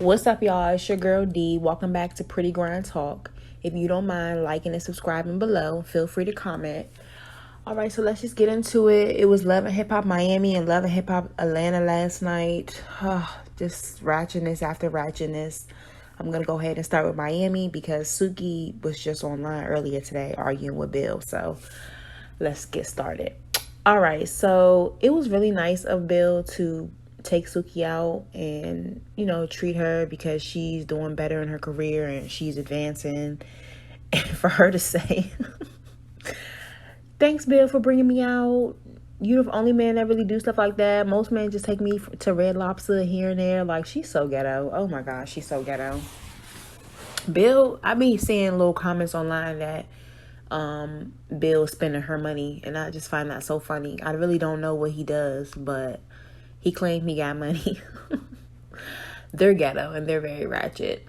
What's up, y'all? It's your girl D. Welcome back to Pretty Grind Talk. If you don't mind liking and subscribing below, feel free to comment. All right, so let's just get into it. It was Love and Hip Hop Miami and Love and Hip Hop Atlanta last night. Just ratchetness after ratchetness. I'm going to go ahead and start with Miami because Suki was just online earlier today arguing with Bill. So let's get started. All right, so it was really nice of Bill to take Suki out and, treat her because she's doing better in her career and she's advancing. And for her to say, thanks, Bill, for bringing me out. You're the only man that really do stuff like that. Most men just take me to Red Lobster here and there. Like, she's so ghetto. Oh, my gosh, she's so ghetto. Bill, I be seeing little comments online that Bill spending her money, and I just find that so funny. I really don't know what he does, but he claimed he got money. They're ghetto, and they're very ratchet.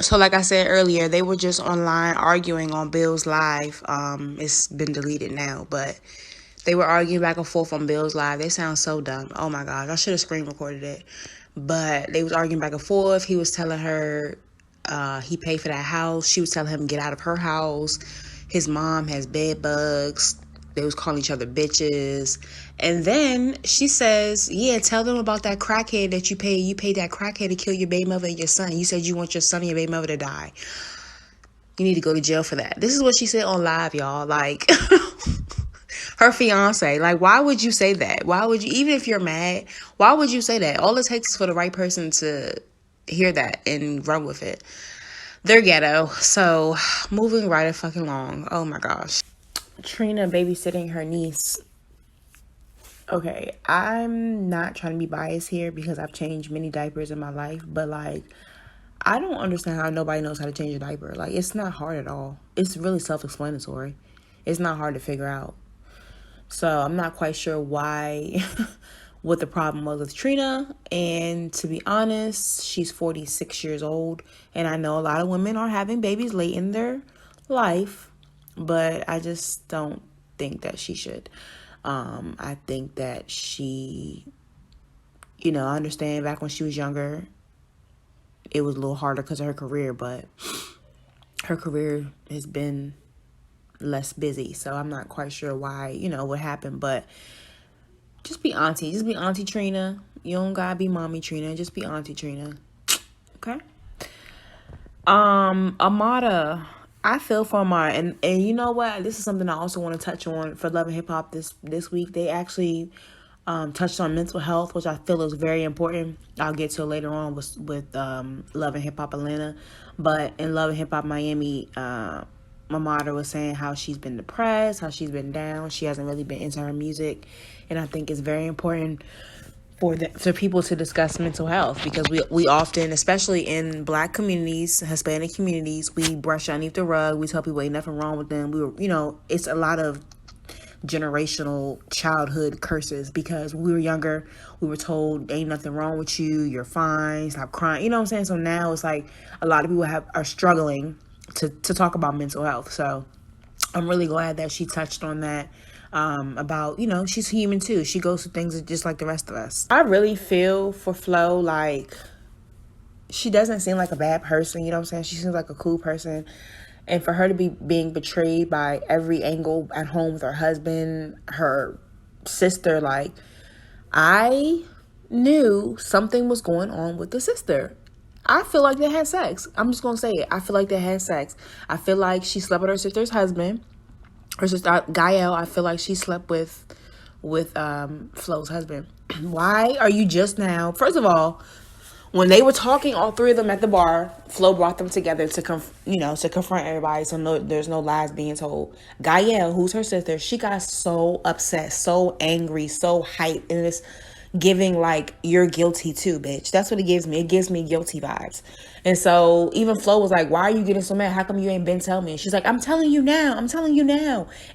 So like I said earlier, they were just online arguing on Bill's live. It's been deleted now, but they were arguing back and forth on Bill's live. They sound so dumb. Oh my gosh, I should have screen recorded it. But they was arguing back and forth. He was telling her he paid for that house. She was telling him get out of her house. His mom has bed bugs. They was calling each other bitches. And then she says, yeah, tell them about that crackhead that you paid. You paid that crackhead to kill your baby mother and your son. You said you want your son and your baby mother to die. You need to go to jail for that. This is what she said on live, y'all. Like, her fiance. Like, why would you say that? Why would you, even if you're mad, why would you say that? All it takes is for the right person to hear that and run with it. They're ghetto. So, moving right fucking along. Oh my gosh. Trina babysitting her niece. Okay, I'm not trying to be biased here because I've changed many diapers in my life, but like, I don't understand how nobody knows how to change a diaper. Like, it's not hard at all. It's really self-explanatory. It's not hard to figure out. So I'm not quite sure why, what the problem was with Trina. And to be honest, she's 46 years old. And I know a lot of women are having babies late in their life. But I just don't think that she should. I think that she, I understand back when she was younger, it was a little harder because of her career, but her career has been less busy. So I'm not quite sure why, what happened, but just be auntie. Just be Auntie Trina. You don't gotta be Mommy Trina. Just be Auntie Trina. Okay? Amada. I feel for Amara, and you know what? This is something I also want to touch on for Love and Hip Hop this week. They actually touched on mental health, which I feel is very important. I'll get to it later on with Love and Hip Hop Atlanta, but in Love and Hip Hop Miami, Amara was saying how she's been depressed, how she's been down. She hasn't really been into her music, and I think it's very important for people to discuss mental health because we often, especially in Black communities, Hispanic communities, we brush underneath the rug. We tell people ain't nothing wrong with them. It's a lot of generational childhood curses because when we were younger, we were told ain't nothing wrong with you. You're fine. Stop crying. You know what I'm saying? So now it's like a lot of people are struggling to talk about mental health. So I'm really glad that she touched on that. About, she's human too. She goes through things just like the rest of us. I really feel for Flo, like, she doesn't seem like a bad person, you know what I'm saying? She seems like a cool person. And for her to be being betrayed by every angle at home with her husband, her sister, like, I knew something was going on with the sister. I feel like they had sex. I'm just going to say it. I feel like they had sex. I feel like she slept with her sister's husband. Her sister Gael, I feel like she slept with Flo's husband. Why are you just now? First of all, when they were talking, all three of them at the bar, Flo brought them together to confront everybody, so there's no lies being told. Gael, who's her sister, she got so upset, so angry, so hyped, and it's giving like, you're guilty too, bitch. That's what it gives me. It gives me guilty vibes. And so even Flo was like, why are you getting so mad? How come you ain't been telling me? And she's like, I'm telling you now. And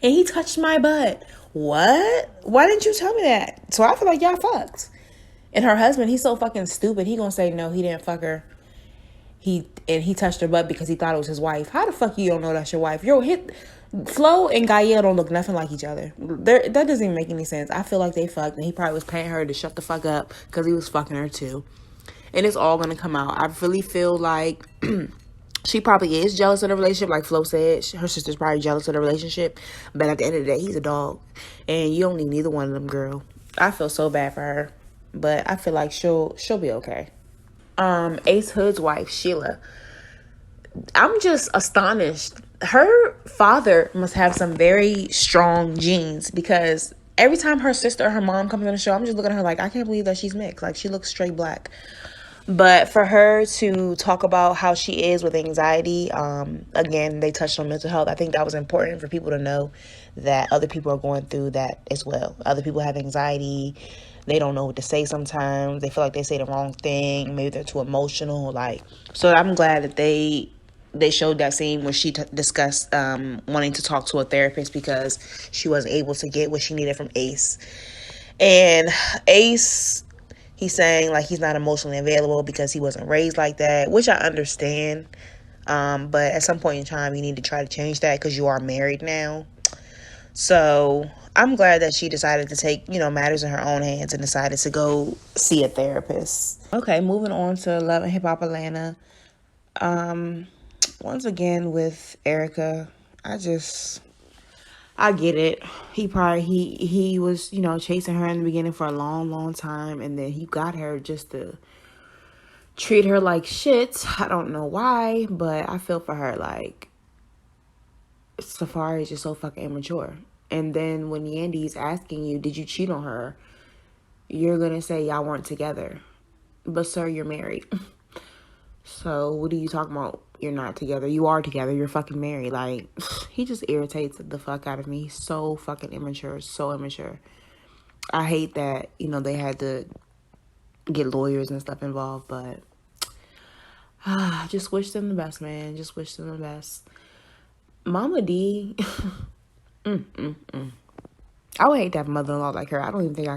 he touched my butt. What? Why didn't you tell me that? So I feel like y'all fucked. And her husband, he's so fucking stupid. He gonna say, no, he didn't fuck her. He touched her butt because he thought it was his wife. How the fuck you don't know that's your wife? Flo and Gael don't look nothing like each other. That doesn't even make any sense. I feel like they fucked, and he probably was paying her to shut the fuck up because he was fucking her too. and it's all gonna come out. I really feel like she probably is jealous of the relationship, like Flo said. Her sister's probably jealous of the relationship, but at the end of the day, he's a dog, and you don't need neither one of them, girl. I feel so bad for her, but I feel like she'll be okay. Ace Hood's wife, Sheila. I'm just astonished. Her father must have some very strong genes, because every time her sister or her mom comes on the show, I'm just looking at her like, I can't believe that she's mixed. Like, she looks straight black. But for her to talk about how she is with anxiety, again, they touched on mental health. I think that was important for people to know that other people are going through that as well. Other people have anxiety. They don't know what to say sometimes. They feel like they say the wrong thing. Maybe they're too emotional. Like, so I'm glad that they showed that scene where she discussed wanting to talk to a therapist because she wasn't able to get what she needed from Ace. And Ace, he's saying like he's not emotionally available because he wasn't raised like that, which I understand. But at some point in time, you need to try to change that because you are married now. So I'm glad that she decided to take, matters in her own hands and decided to go see a therapist. Okay, moving on to Love and Hip Hop Atlanta. Once again with Erica, I get it. He was, chasing her in the beginning for a long, long time, and then he got her just to treat her like shit. I don't know why, but I feel for her. Like, Safari is just so fucking immature. And then when Yandy's asking you, did you cheat on her? You're gonna say y'all weren't together. But sir, you're married. So what are you talking about? You're not together. You are together. You're fucking married. Like, he just irritates the fuck out of me. He's so fucking immature. So immature. I hate that, they had to get lawyers and stuff involved, but just wish them the best, man. Just wish them the best. Mama D, I would hate to have a mother-in-law like her. I don't even think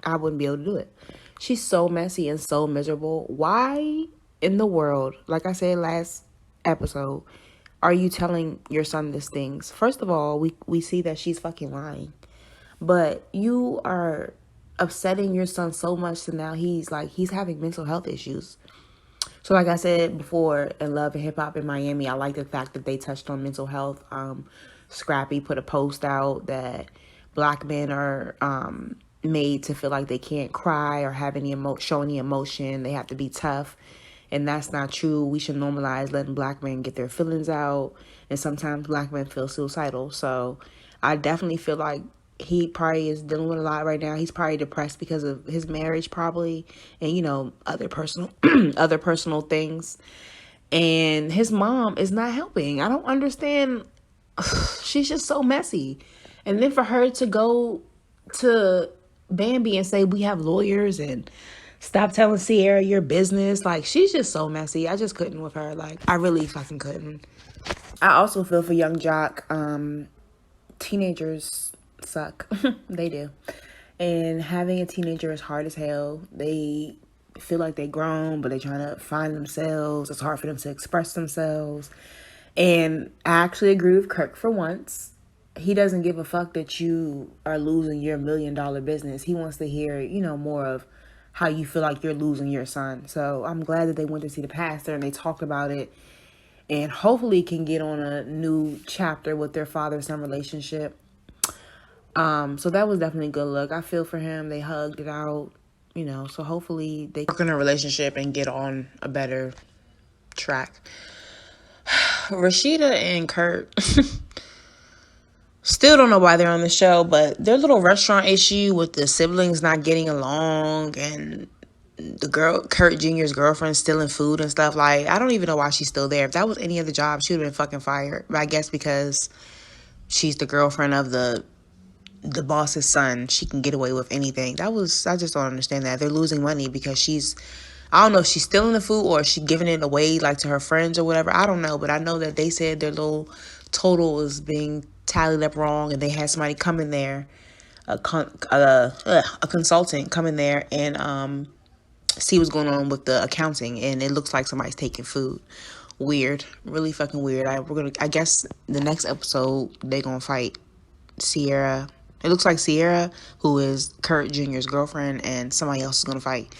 I wouldn't be able to do it. She's so messy and so miserable. Why in the world, like I said last episode, are you telling your son these things? First of all, we see that she's fucking lying. But you are upsetting your son so much that now he's having mental health issues. So like I said before, in Love and Hip Hop in Miami, I like the fact that they touched on mental health. Scrappy put a post out that black men are made to feel like they can't cry or have show any emotion. They have to be tough. And that's not true. We should normalize letting black men get their feelings out. And sometimes black men feel suicidal. So I definitely feel like he probably is dealing with a lot right now. He's probably depressed because of his marriage, probably, and other personal things. And his mom is not helping. I don't understand. She's just so messy. And then for her to go to Bambi and say we have lawyers and stop telling Sierra your business, like, she's just so messy. I just couldn't with her. Like, I really fucking couldn't. I also feel for Young Jock. Teenagers suck. They do. And having a teenager is hard as hell. They feel like they grown, but they're trying to find themselves. It's hard for them to express themselves. And I actually agree with Kirk for once. He doesn't give a fuck that you are losing your $1 million business. He wants to hear, more of how you feel like you're losing your son. So I'm glad that they went to see the pastor and they talked about it, and hopefully can get on a new chapter with their father-son relationship. So that was definitely a good look. I feel for him. They hugged it out, so hopefully they work on a relationship and get on a better track. Rashida and Kurt still don't know why they're on the show, but their little restaurant issue with the siblings not getting along and Kurt Jr.'s girlfriend stealing food and stuff, like, I don't even know why she's still there. If that was any other job, she would have been fucking fired. But I guess because she's the girlfriend of the boss's son, she can get away with anything. I just don't understand that. They're losing money because I don't know if she's stealing the food or she giving it away like to her friends or whatever. I don't know, but I know that they said their little total was being tallied up wrong, and they had somebody come in there, a consultant come in there and see what's going on with the accounting, and it looks like somebody's taking food. Weird, really fucking weird. I guess the next episode they gonna fight Sierra. It looks like Sierra, who is Kurt Jr.'s girlfriend, and somebody else is gonna fight.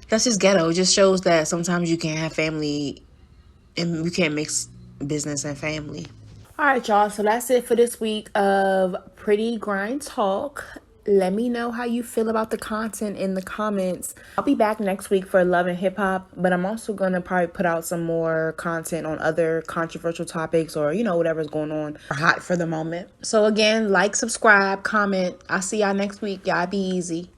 That's just ghetto. It just shows that sometimes you can't have family and you can't mix business and family. All right, y'all. So that's it for this week of Pretty Grind Talk. Let me know how you feel about the content in the comments. I'll be back next week for Love and Hip Hop, but I'm also going to probably put out some more content on other controversial topics or, whatever's going on or hot for the moment. So again, like, subscribe, comment. I'll see y'all next week. Y'all be easy.